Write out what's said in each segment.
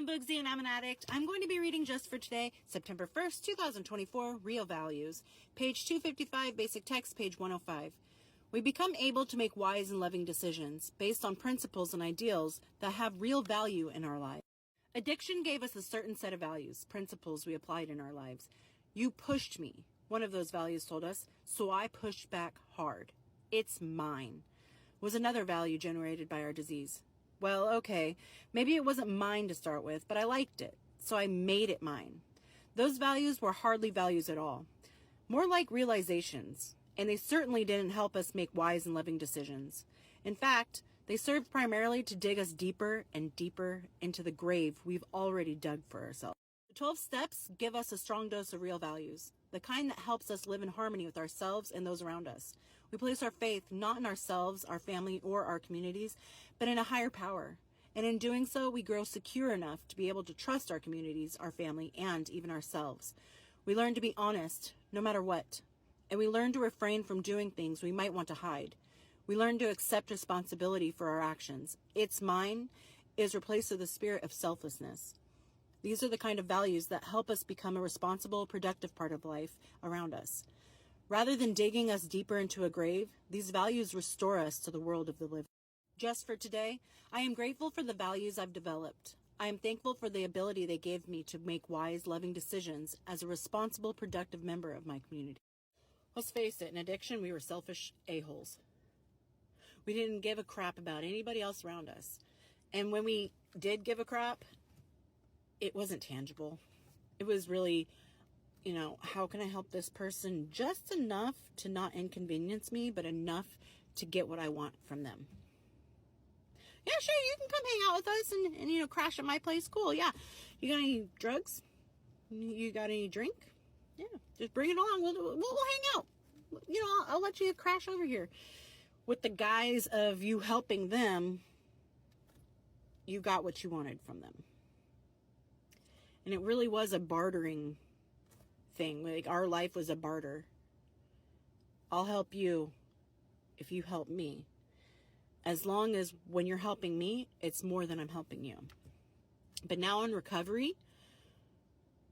I'm Boogsy and I'm an addict. I'm going to be reading just for today, September 1st, 2024, Real Values. Page 255, basic text, page 105. We become able to make wise and loving decisions based on principles and ideals that have real value in our lives. Addiction gave us a certain set of values, principles we applied in our lives. You pushed me, one of those values told us, so I pushed back hard. It's mine, was another value generated by our disease. Well, okay, maybe it wasn't mine to start with, but I liked it, so I made it mine. Those values were hardly values at all, more like realizations, and they certainly didn't help us make wise and loving decisions. In fact, they served primarily to dig us deeper and deeper into the grave we've already dug for ourselves. The 12 steps give us a strong dose of real values, the kind that helps us live in harmony with ourselves and those around us. We place our faith not in ourselves, our family, or our communities, but in a higher power. And in doing so, we grow secure enough to be able to trust our communities, our family, and even ourselves. We learn to be honest, no matter what. And we learn to refrain from doing things we might want to hide. We learn to accept responsibility for our actions. It's mine is replaced with the spirit of selflessness. These are the kind of values that help us become a responsible, productive part of life around us. Rather than digging us deeper into a grave, these values restore us to the world of the living. Just for today, I am grateful for the values I've developed. I am thankful for the ability they gave me to make wise, loving decisions as a responsible, productive member of my community. Let's face it, in addiction, we were selfish a-holes. We didn't give a crap about anybody else around us. And when we did give a crap, it wasn't tangible. It was really, how can I help this person just enough to not inconvenience me, but enough to get what I want from them. Yeah, sure, you can come hang out with us and crash at my place. Cool, yeah. You got any drugs? You got any drink? Yeah, just bring it along. We'll hang out. I'll let you crash over here. With the guise of you helping them, you got what you wanted from them. And it really was a bartering thing. Like, our life was a barter. I'll help you if you help me. As long as when you're helping me, it's more than I'm helping you. But now in recovery,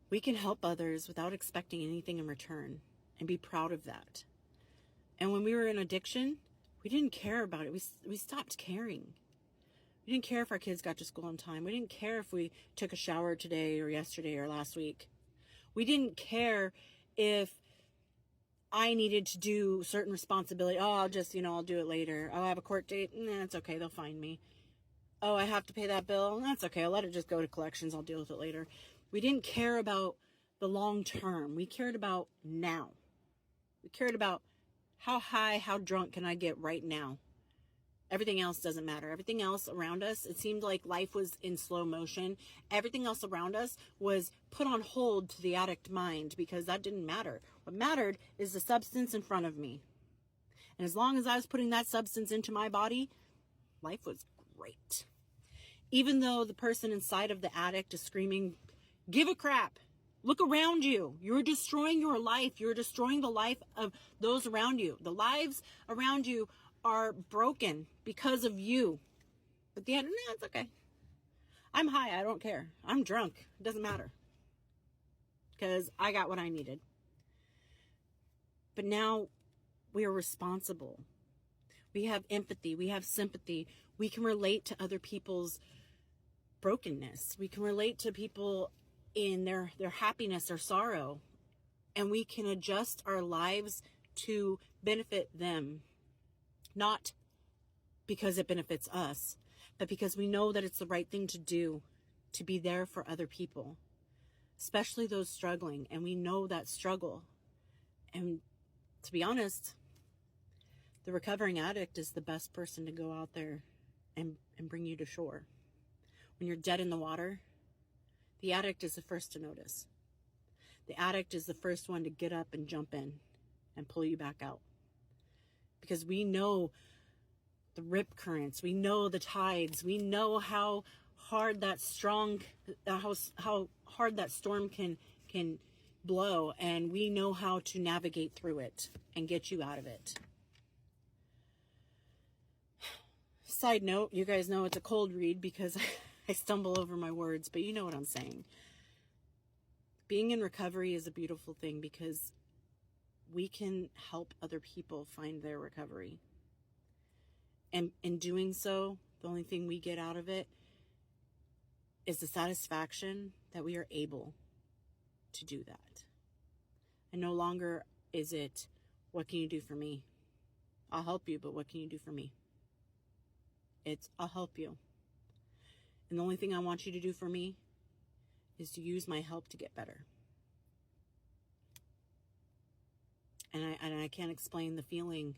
we can help others without expecting anything in return and be proud of that. And when we were in addiction, we didn't care about it. We stopped caring. We didn't care if our kids got to school on time. We didn't care if we took a shower today or yesterday or last week. We didn't care if I needed to do certain responsibility. Oh, I'll just, I'll do it later. Oh, I have a court date. Nah, it's okay. They'll find me. Oh, I have to pay that bill. That's okay. I'll let it just go to collections. I'll deal with it later. We didn't care about the long term. We cared about now. We cared about how high, how drunk can I get right now? Everything else doesn't matter. Everything else around us, it seemed like life was in slow motion. Everything else around us was put on hold to the addict mind because that didn't matter. What mattered is the substance in front of me. And as long as I was putting that substance into my body, life was great. Even though the person inside of the addict is screaming, give a crap. Look around you. You're destroying your life. You're destroying the life of those around you. The lives around you are broken because of you. But the end, no, it's okay. I'm high. I don't care. I'm drunk. It doesn't matter. Because I got what I needed. But now we are responsible. We have empathy. We have sympathy. We can relate to other people's brokenness. We can relate to people in their happiness or sorrow. And we can adjust our lives to benefit them. Not because it benefits us, but because we know that it's the right thing to do, to be there for other people, especially those struggling. And we know that struggle. And to be honest, the recovering addict is the best person to go out there and bring you to shore. When you're dead in the water, the addict is the first to notice. The addict is the first one to get up and jump in and pull you back out. Because we know the rip currents, we know the tides, we know how hard that storm can blow, and we know how to navigate through it and get you out of it. Side note, you guys know it's a cold read because I stumble over my words, but you know what I'm saying. Being in recovery is a beautiful thing because we can help other people find their recovery. And in doing so, the only thing we get out of it is the satisfaction that we are able to do that. And no longer is it, what can you do for me? I'll help you, but what can you do for me? It's, I'll help you. And the only thing I want you to do for me is to use my help to get better. And I can't explain the feeling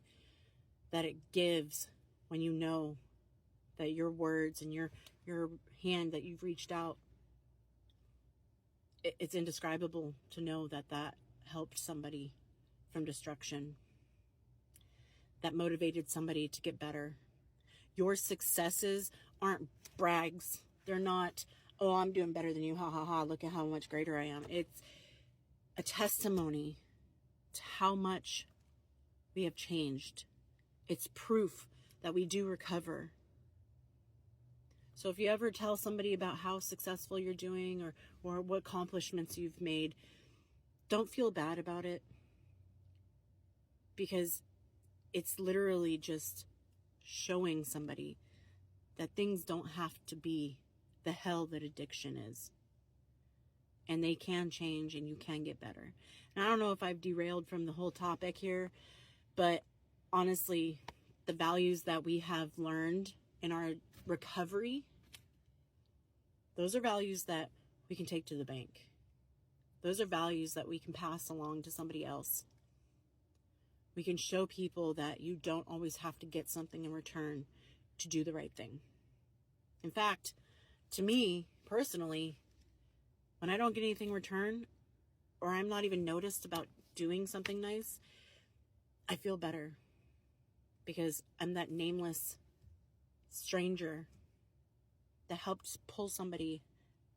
that it gives when you know that your words and your hand that you've reached out, it's indescribable to know that that helped somebody from destruction, that motivated somebody to get better. Your successes aren't brags. They're not, oh, I'm doing better than you, ha ha ha, look at how much greater I am. It's a testimony to how much we have changed. It's proof that we do recover. So if you ever tell somebody about how successful you're doing or what accomplishments you've made, don't feel bad about it, because it's literally just showing somebody that things don't have to be the hell that addiction is. And they can change and you can get better. And I don't know if I've derailed from the whole topic here, but honestly, the values that we have learned in our recovery, those are values that we can take to the bank. Those are values that we can pass along to somebody else. We can show people that you don't always have to get something in return to do the right thing. In fact, to me, personally, when I don't get anything in return, or I'm not even noticed about doing something nice, I feel better. Because I'm that nameless stranger that helped pull somebody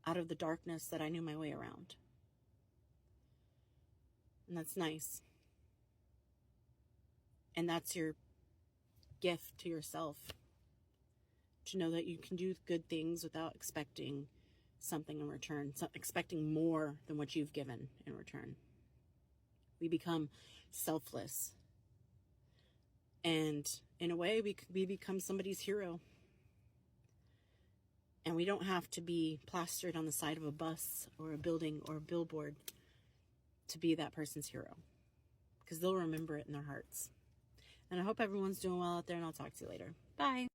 out of the darkness that I knew my way around. And that's nice. And that's your gift to yourself, to know that you can do good things without expecting something in return, expecting more than what you've given in return. We become selfless. And in a way, we become somebody's hero. And we don't have to be plastered on the side of a bus or a building or a billboard to be that person's hero, because they'll remember it in their hearts. And I hope everyone's doing well out there, and I'll talk to you later. Bye.